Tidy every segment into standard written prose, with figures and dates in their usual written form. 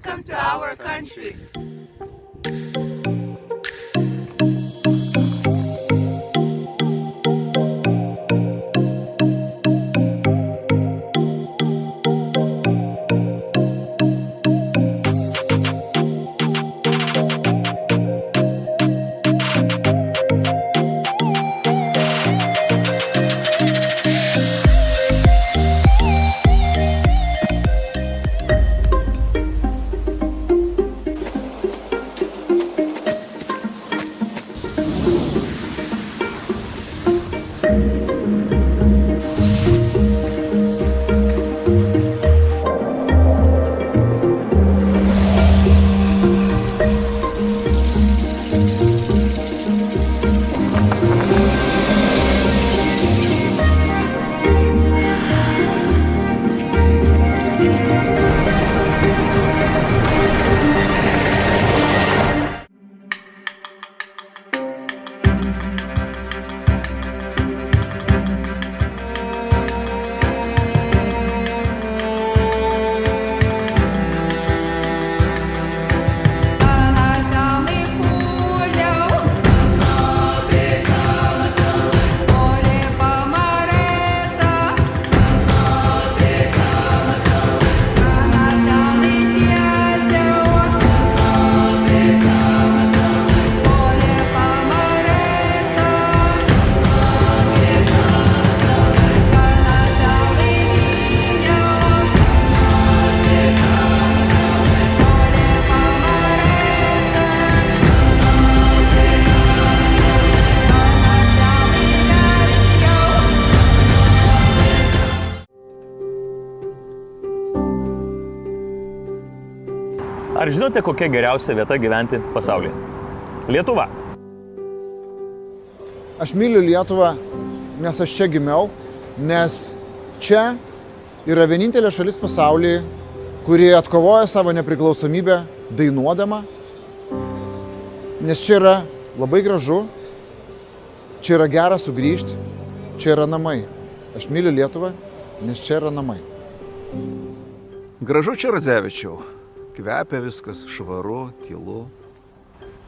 Welcome to our country. Ar žinote, kokia geriausia vieta gyventi pasaulyje? Lietuva. Aš myliu Lietuvą, nes aš čia gimiau, nes čia yra vienintelė šalis pasaulyje, kuri atkovoja savo nepriklausomybę dainuodama, nes čia yra labai gražu, čia yra gera sugrįžti, čia yra namai. Aš myliu Lietuvą, nes čia yra namai. Gražu čia, Radzevičiau. Kvepia viskas, švaru, tylu.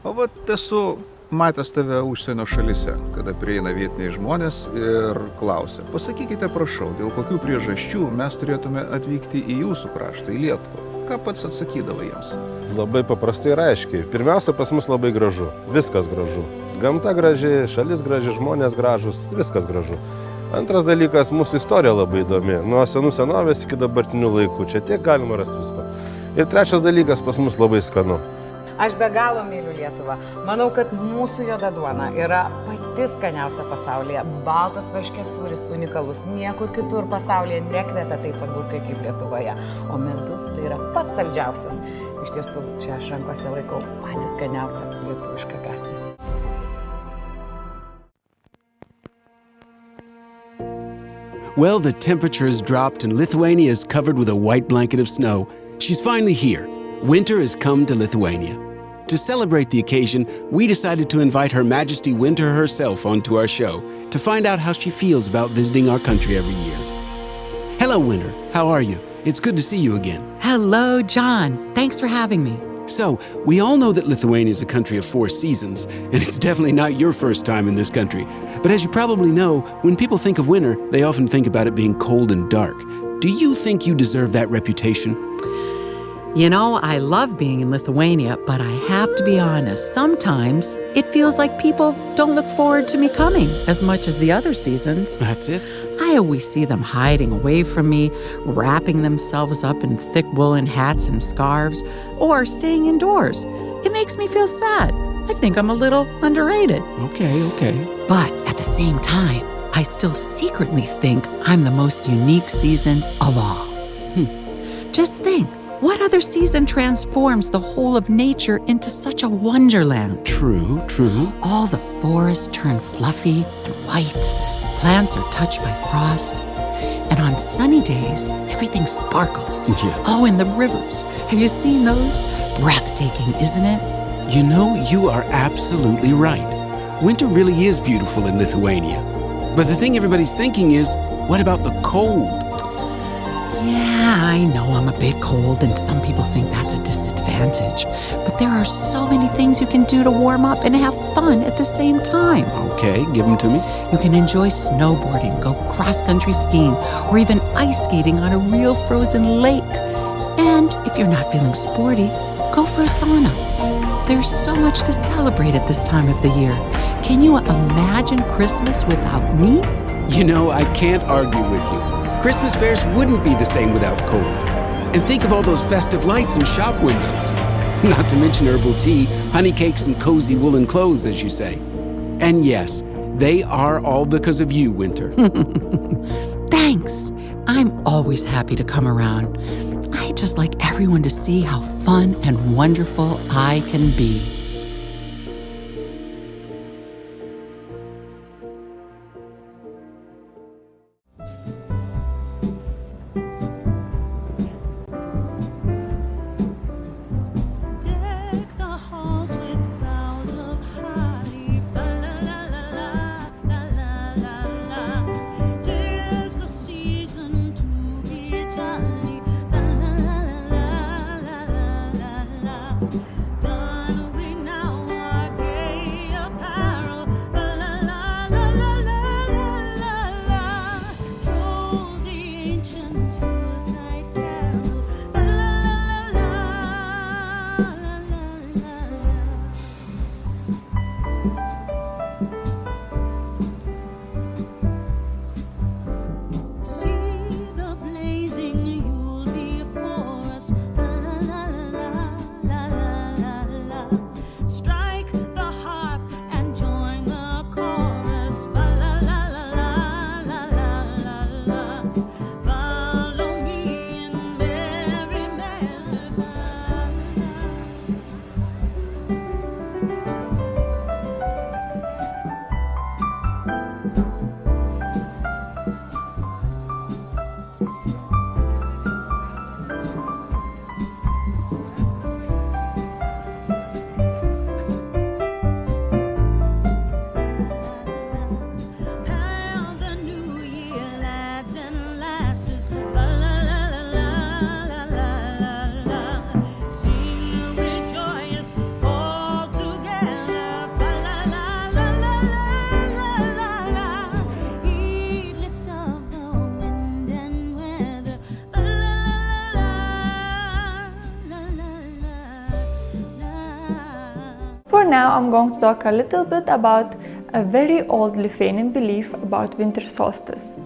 O vat esu matęs tave užsienio šalyse, kada prieina vietiniai žmonės ir klausia, pasakykite prašau, dėl kokių priežasčių mes turėtume atvykti į jūsų kraštą, į Lietuvą. Ką pats atsakydavo jiems? Labai paprastai ir aiškiai. Pirmiausia, pas mus labai gražu. Viskas gražu. Gamta graži, šalis graži, žmonės gražus, viskas gražu. Antras dalykas, mūsų istorija labai įdomi. Nuo senų senovės iki dabartinių laikų. Čia tiek galima rasti visko. Ir trečias dalykas, pas mus labai skanu. Aš be galo myliu Lietuvą. Manau, kad mūsų juoda duona yra pati skaniausia pasaulyje. Baltas varškės sūris unikalus. Niekur kitur pasaulyje nekvepia taip agurkai kaip Lietuvoje. O medus tai yra pats saldžiausias. Iš tiesų, čia aš rankose laikau patį skaniausią lietuvišką kąsnį. Well, the temperature has dropped and Lithuania is covered with a white blanket of snow. She's finally here. Winter has come to Lithuania. To celebrate the occasion, we decided to invite Her Majesty Winter herself onto our show to find out how she feels about visiting our country every year. Hello, Winter. How are you? It's good to see you again. Hello, John. Thanks for having me. So, we all know that Lithuania is a country of 4 seasons, and it's definitely not your first time in this country. But as you probably know, when people think of winter, they often think about it being cold and dark. Do you think you deserve that reputation? You know, I love being in Lithuania, but I have to be honest, sometimes it feels like people don't look forward to me coming as much as the other seasons. That's it? I always see them hiding away from me, wrapping themselves up in thick woolen hats and scarves, or staying indoors. It makes me feel sad. I think I'm a little underrated. Okay. But at the same time, I still secretly think I'm the most unique season of all. Just think. What other season transforms the whole of nature into such a wonderland? True. All the forests turn fluffy and white. Plants are touched by frost. And on sunny days, everything sparkles. Yeah. Oh, and the rivers. Have you seen those? Breathtaking, isn't it? You know, you are absolutely right. Winter really is beautiful in Lithuania. But the thing everybody's thinking is, what about the cold? Yeah, I know I'm a bit cold and some people think that's a disadvantage, but there are so many things you can do to warm up and have fun at the same time. Okay, give them to me. You can enjoy snowboarding, go cross-country skiing, or even ice skating on a real frozen lake. And if you're not feeling sporty, go for a sauna. There's so much to celebrate at this time of the year. Can you imagine Christmas without me? You know, I can't argue with you. Christmas fairs wouldn't be the same without cold. And think of all those festive lights in shop windows. Not to mention herbal tea, honey cakes, and cozy woolen clothes, as you say. And yes, they are all because of you, Winter. Thanks. I'm always happy to come around. I just like everyone to see how fun and wonderful I can be. For now, I'm going to talk a little bit about a very old Lithuanian belief about winter solstice.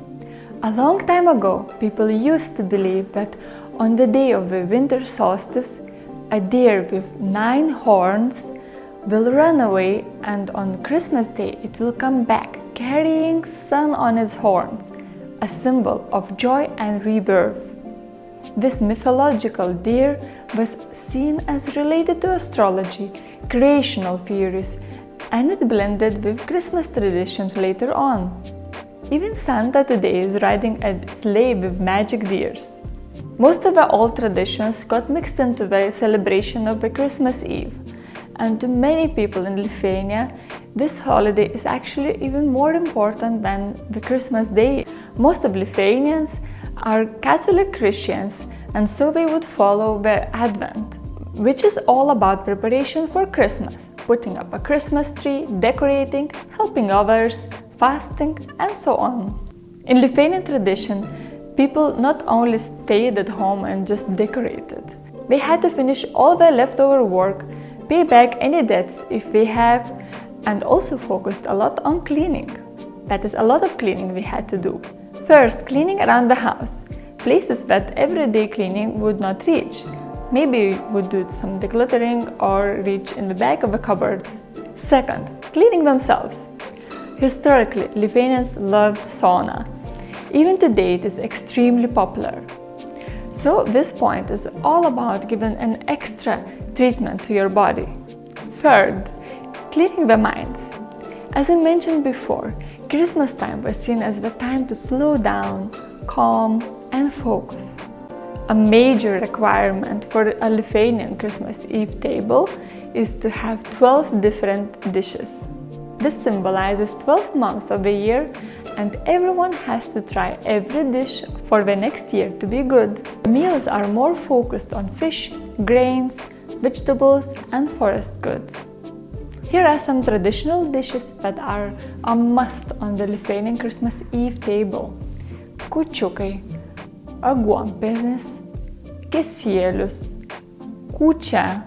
A long time ago, people used to believe that on the day of the winter solstice, a deer with 9 horns will run away, and on Christmas Day it will come back carrying sun on its horns, a symbol of joy and rebirth. This mythological deer was seen as related to astrology, creational theories, and it blended with Christmas traditions later on. Even Santa today is riding a sleigh with magic deers. Most of the old traditions got mixed into the celebration of the Christmas Eve, and to many people in Lithuania, this holiday is actually even more important than the Christmas Day. Most of Lithuanians are Catholic Christians, and so they would follow the Advent, which is all about preparation for Christmas, putting up a Christmas tree, decorating, helping others, fasting, and so on. In Lithuanian tradition, people not only stayed at home and just decorated, they had to finish all their leftover work, pay back any debts if they have, and also focused a lot on cleaning. That is a lot of cleaning they had to do. First, cleaning around the house, places that everyday cleaning would not reach. Maybe would do some decluttering or reach in the back of the cupboards. Second, cleaning themselves. Historically, Lithuanians loved sauna. Even today, it is extremely popular. So this point is all about giving an extra treatment to your body. Third, cleaning the minds. As I mentioned before, Christmas time was seen as the time to slow down, calm, and focus. A major requirement for a Lithuanian Christmas Eve table is to have 12 different dishes. This symbolizes 12 months of the year, and everyone has to try every dish for the next year to be good. Meals are more focused on fish, grains, vegetables, and forest goods. Here are some traditional dishes that are a must on the Lithuanian Christmas Eve table. Kūčiukai, aguonpienis, kisielius, kūčia.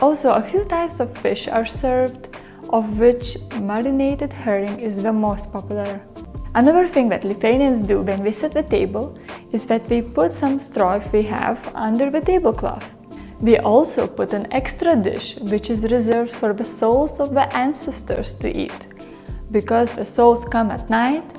Also, a few types of fish are served, of which marinated herring is the most popular. Another thing that Lithuanians do when they set the table is that they put some straw, if they have, under the tablecloth. They also put an extra dish which is reserved for the souls of the ancestors to eat. Because the souls come at night,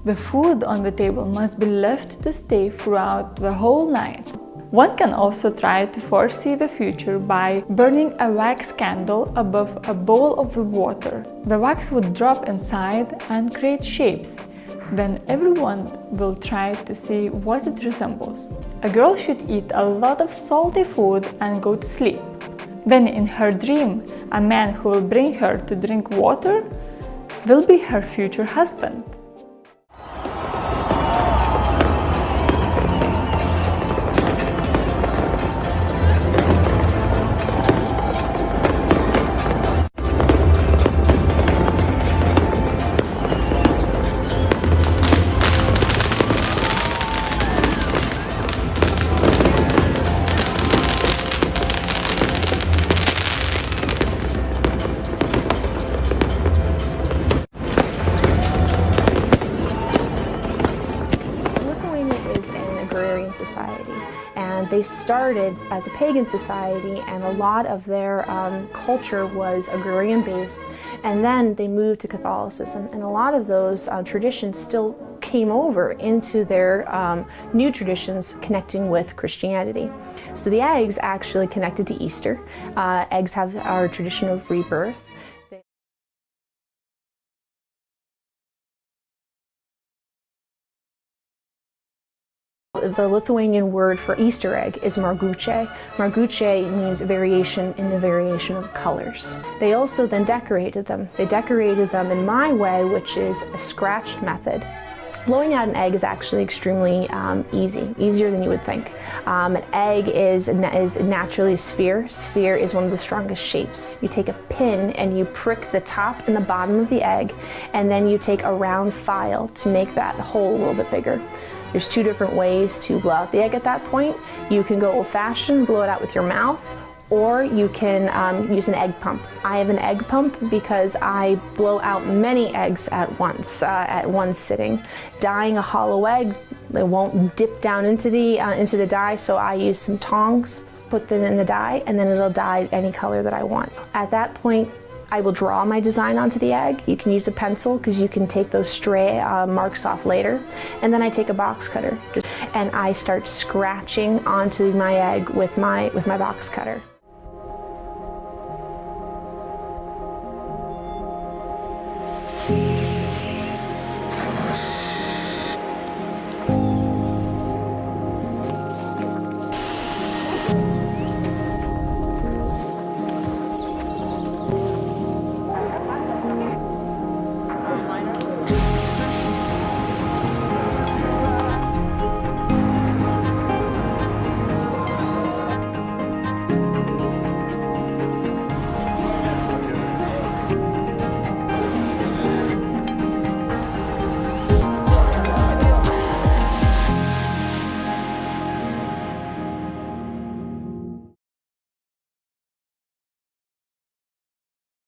the food on the table must be left to stay throughout the whole night. One can also try to foresee the future by burning a wax candle above a bowl of water. The wax would drop inside and create shapes. Then everyone will try to see what it resembles. A girl should eat a lot of salty food and go to sleep. Then in her dream, a man who will bring her to drink water will be her future husband. Society, and they started as a pagan society, and a lot of their culture was agrarian based, and then they moved to Catholicism, and a lot of those traditions still came over into their new traditions connecting with Christianity. So the eggs actually connected to Easter. Eggs have our tradition of rebirth. The Lithuanian word for Easter egg is marguche. Marguche means variation in the variation of colors. They also then decorated them. They decorated them in my way, which is a scratched method. Blowing out an egg is actually extremely easy, easier than you would think. An egg is naturally a sphere. Sphere is one of the strongest shapes. You take a pin and you prick the top and the bottom of the egg, and then you take a round file to make that hole a little bit bigger. There's two different ways to blow out the egg at that point. You can go old-fashioned, blow it out with your mouth, or you can use an egg pump. I have an egg pump because I blow out many eggs at once, at one sitting. Dyeing a hollow egg, it won't dip down into the dye, so I use some tongs, put them in the dye, and then it'll dye any color that I want. At that point, I will draw my design onto the egg. You can use a pencil because you can take those stray marks off later. And then I take a box cutter and I start scratching onto my egg with my box cutter.